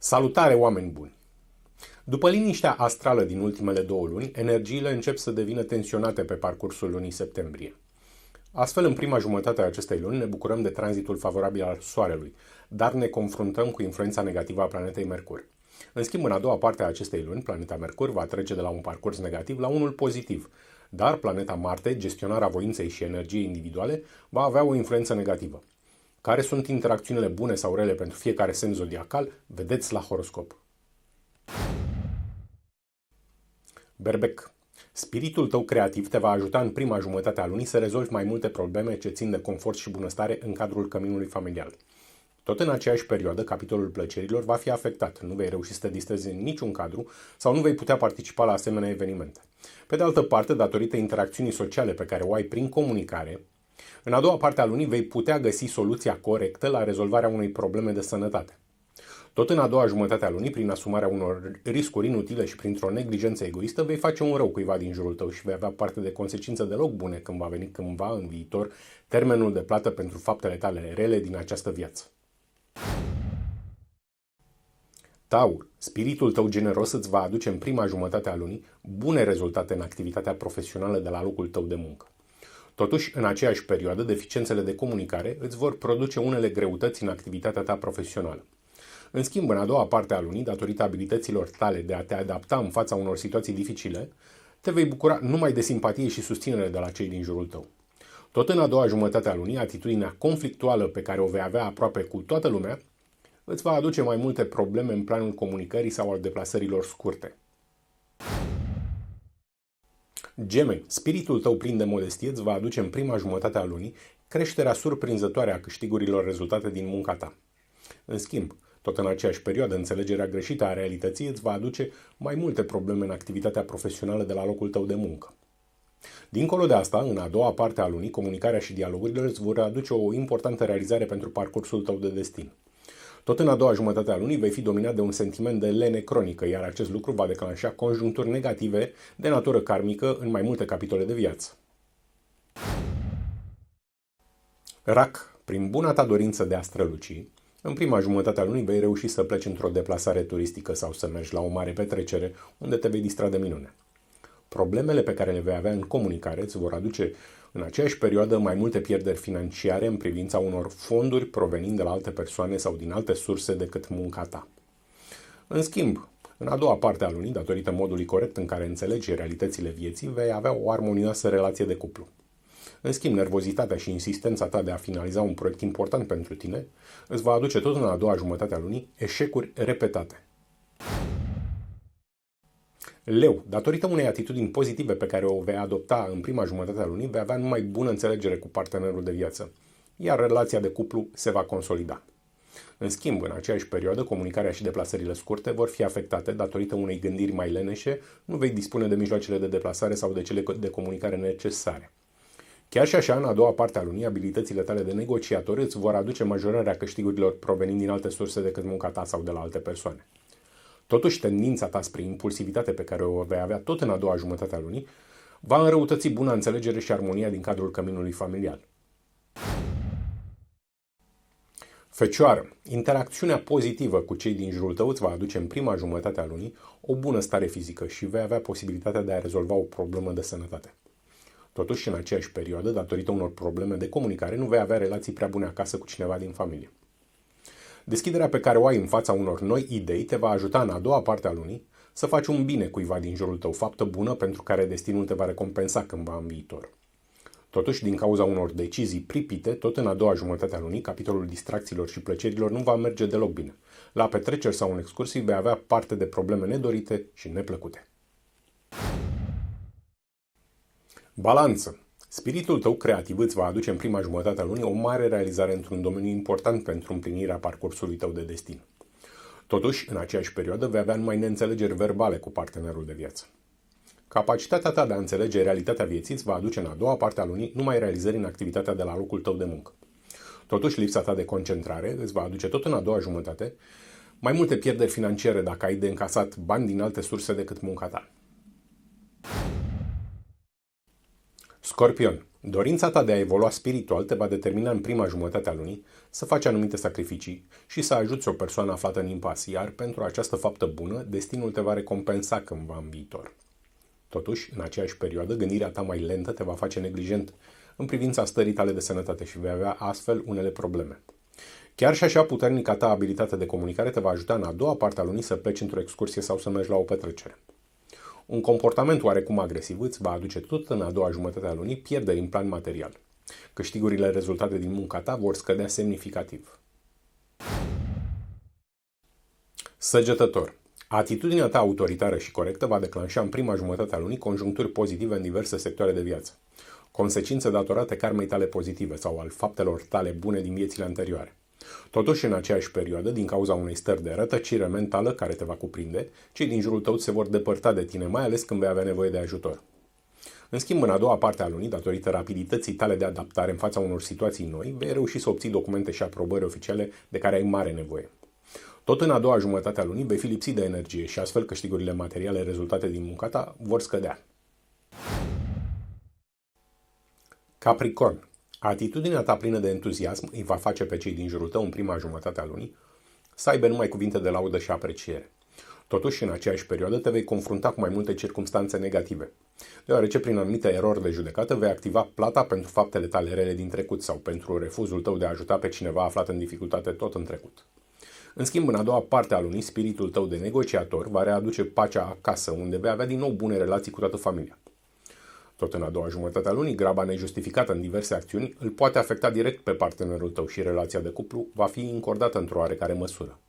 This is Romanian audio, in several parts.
Salutare, oameni buni! După liniștea astrală din ultimele 2 luni, energiile încep să devină tensionate pe parcursul lunii septembrie. Astfel, în prima jumătate a acestei luni ne bucurăm de tranzitul favorabil al Soarelui, dar ne confruntăm cu influența negativă a planetei Mercur. În schimb, în a doua parte a acestei luni, planeta Mercur va trece de la un parcurs negativ la unul pozitiv, dar planeta Marte, gestionarea voinței și energiei individuale, va avea o influență negativă. Care sunt interacțiunile bune sau rele pentru fiecare semn zodiacal, vedeți la horoscop. Berbec. Spiritul tău creativ te va ajuta în prima jumătate a lunii să rezolvi mai multe probleme ce țin de confort și bunăstare în cadrul căminului familial. Tot în aceeași perioadă, capitolul plăcerilor va fi afectat. Nu vei reuși să te distrezi în niciun cadru sau nu vei putea participa la asemenea evenimente. Pe de altă parte, datorită interacțiunii sociale pe care o ai prin comunicare, în a doua parte a lunii vei putea găsi soluția corectă la rezolvarea unei probleme de sănătate. Tot în a doua jumătate a lunii, prin asumarea unor riscuri inutile și printr-o neglijență egoistă, vei face un rău cuiva din jurul tău și vei avea parte de consecințe deloc bune când va veni cândva în viitor termenul de plată pentru faptele tale rele din această viață. Taur, spiritul tău generos îți va aduce în prima jumătate a lunii bune rezultate în activitatea profesională de la locul tău de muncă. Totuși, în aceeași perioadă, deficiențele de comunicare îți vor produce unele greutăți în activitatea ta profesională. În schimb, în a doua parte a lunii, datorită abilităților tale de a te adapta în fața unor situații dificile, te vei bucura numai de simpatie și susținere de la cei din jurul tău. Tot în a doua jumătate a lunii, atitudinea conflictuală pe care o vei avea aproape cu toată lumea îți va aduce mai multe probleme în planul comunicării sau al deplasărilor scurte. Gemeni, spiritul tău plin de modestie îți va aduce în prima jumătate a lunii creșterea surprinzătoare a câștigurilor rezultate din munca ta. În schimb, tot în aceeași perioadă, înțelegerea greșită a realității îți va aduce mai multe probleme în activitatea profesională de la locul tău de muncă. Dincolo de asta, în a doua parte a lunii, comunicarea și dialogurile îți vor aduce o importantă realizare pentru parcursul tău de destin. Tot în a doua jumătate a lunii vei fi dominat de un sentiment de lene cronică, iar acest lucru va declanșa conjuncturi negative de natură karmică în mai multe capitole de viață. Rac, prin buna ta dorință de a străluci, în prima jumătate a lunii vei reuși să pleci într-o deplasare turistică sau să mergi la o mare petrecere unde te vei distra de minune. Problemele pe care le vei avea în comunicare îți vor aduce în aceeași perioadă mai multe pierderi financiare în privința unor fonduri provenind de la alte persoane sau din alte surse decât munca ta. În schimb, în a doua parte a lunii, datorită modului corect în care înțelegi realitățile vieții, vei avea o armonioasă relație de cuplu. În schimb, nervozitatea și insistența ta de a finaliza un proiect important pentru tine îți va aduce tot în a doua jumătate a lunii eșecuri repetate. Leu, datorită unei atitudini pozitive pe care o vei adopta în prima jumătate a lunii, vei avea numai bună înțelegere cu partenerul de viață, iar relația de cuplu se va consolida. În schimb, în aceeași perioadă, comunicarea și deplasările scurte vor fi afectate datorită unei gândiri mai leneșe, nu vei dispune de mijloacele de deplasare sau de cele de comunicare necesare. Chiar și așa, în a doua parte a lunii, abilitățile tale de negociator îți vor aduce majorarea câștigurilor provenind din alte surse decât munca ta sau de la alte persoane. Totuși, tendința ta spre impulsivitate pe care o vei avea tot în a doua jumătate a lunii va înrăutăți buna înțelegere și armonia din cadrul căminului familial. Fecioară, interacțiunea pozitivă cu cei din jurul tău îți va aduce în prima jumătate a lunii o bună stare fizică și vei avea posibilitatea de a rezolva o problemă de sănătate. Totuși, în aceeași perioadă, datorită unor probleme de comunicare, nu vei avea relații prea bune acasă cu cineva din familie. Deschiderea pe care o ai în fața unor noi idei te va ajuta în a doua parte a lunii să faci un bine cuiva din jurul tău, faptă bună pentru care destinul te va recompensa cândva în viitor. Totuși, din cauza unor decizii pripite, tot în a doua jumătate a lunii, capitolul distracțiilor și plăcerilor nu va merge deloc bine. La petreceri sau în excursii vei avea parte de probleme nedorite și neplăcute. Balanță. Spiritul tău creativ îți va aduce în prima jumătate a lunii o mare realizare într-un domeniu important pentru împlinirea parcursului tău de destin. Totuși, în aceeași perioadă vei avea numai neînțelegeri verbale cu partenerul de viață. Capacitatea ta de a înțelege realitatea vieții îți va aduce în a doua parte a lunii numai realizări în activitatea de la locul tău de muncă. Totuși, lipsa ta de concentrare îți va aduce tot în a doua jumătate mai multe pierderi financiare dacă ai de încasat bani din alte surse decât munca ta. Scorpion, dorința ta de a evolua spiritual te va determina în prima jumătate a lunii să faci anumite sacrificii și să ajuți o persoană aflată în impas, iar pentru această faptă bună, destinul te va recompensa cândva în viitor. Totuși, în aceeași perioadă, gândirea ta mai lentă te va face neglijent în privința stării tale de sănătate și vei avea astfel unele probleme. Chiar și așa, puternica ta abilitate de comunicare te va ajuta în a doua parte a lunii să pleci într-o excursie sau să mergi la o petrecere. Un comportament oarecum agresiv îți va aduce tot în a doua jumătate a lunii pierderi în plan material. Câștigurile rezultate din munca ta vor scădea semnificativ. Săgetător. Atitudinea ta autoritară și corectă va declanșa în prima jumătate a lunii conjuncturi pozitive în diverse sectoare de viață. Consecințe datorate karmei tale pozitive sau al faptelor tale bune din viețile anterioare. Totuși, în aceeași perioadă, din cauza unei stări de rătăcire mentală care te va cuprinde, cei din jurul tău se vor depărta de tine, mai ales când vei avea nevoie de ajutor. În schimb, în a doua parte a lunii, datorită rapidității tale de adaptare în fața unor situații noi, vei reuși să obții documente și aprobări oficiale de care ai mare nevoie. Tot în a doua jumătate a lunii vei fi lipsit de energie și astfel câștigurile materiale rezultate din munca ta vor scădea. Capricorn. Atitudinea ta plină de entuziasm îi va face pe cei din jurul tău în prima jumătate a lunii să aibă numai cuvinte de laudă și apreciere. Totuși, în aceeași perioadă te vei confrunta cu mai multe circumstanțe negative, deoarece prin anumite erori de judecată vei activa plata pentru faptele tale rele din trecut sau pentru refuzul tău de a ajuta pe cineva aflat în dificultate tot în trecut. În schimb, în a doua parte a lunii, spiritul tău de negociator va readuce pacea acasă, unde vei avea din nou bune relații cu toată familia. Tot în a doua jumătate a lunii, graba nejustificată în diverse acțiuni îl poate afecta direct pe partenerul tău și relația de cuplu va fi încordată într-o oarecare măsură.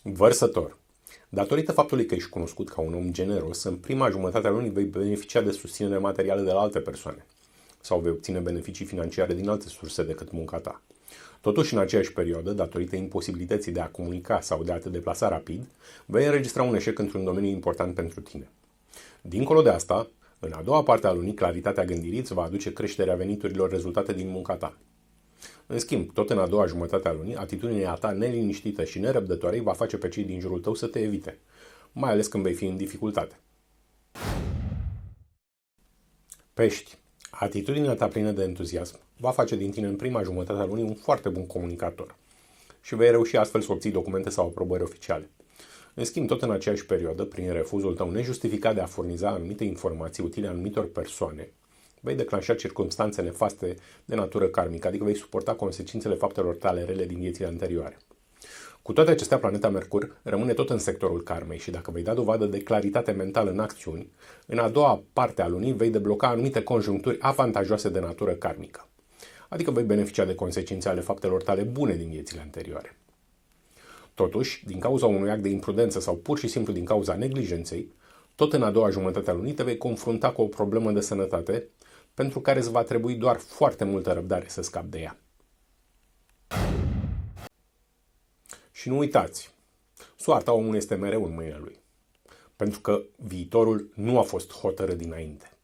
Vărsător. Datorită faptului că ești cunoscut ca un om generos, în prima jumătate a lunii vei beneficia de susținere materială de la alte persoane sau vei obține beneficii financiare din alte surse decât munca ta. Totuși, în aceeași perioadă, datorită imposibilității de a comunica sau de a te deplasa rapid, vei înregistra un eșec într-un domeniu important pentru tine. Dincolo de asta, în a doua parte a lunii, claritatea gândirii îți va aduce creșterea veniturilor rezultate din munca ta. În schimb, tot în a doua jumătate a lunii, atitudinea ta neliniștită și nerăbdătoare va face pe cei din jurul tău să te evite, mai ales când vei fi în dificultate. Pești. Atitudinea ta plină de entuziasm va face din tine în prima jumătate a lunii un foarte bun comunicator și vei reuși astfel să obții documente sau aprobări oficiale. În schimb, tot în aceeași perioadă, prin refuzul tău nejustificat de a furniza anumite informații utile anumitor persoane, vei declanșa circumstanțe nefaste de natură karmică, adică vei suporta consecințele faptelor tale rele din viețile anterioare. Cu toate acestea, planeta Mercur rămâne tot în sectorul karmei și dacă vei da dovadă de claritate mentală în acțiuni, în a doua parte a lunii vei debloca anumite conjuncturi avantajoase de natură karmică, adică vei beneficia de consecințe ale faptelor tale bune din viețile anterioare. Totuși, din cauza unui act de imprudență sau pur și simplu din cauza neglijenței, tot în a doua jumătate a lunii te vei confrunta cu o problemă de sănătate pentru care îți va trebui doar foarte multă răbdare să scapi de ea. Și nu uitați, soarta omului este mereu în mâinile lui, pentru că viitorul nu a fost hotărât dinainte.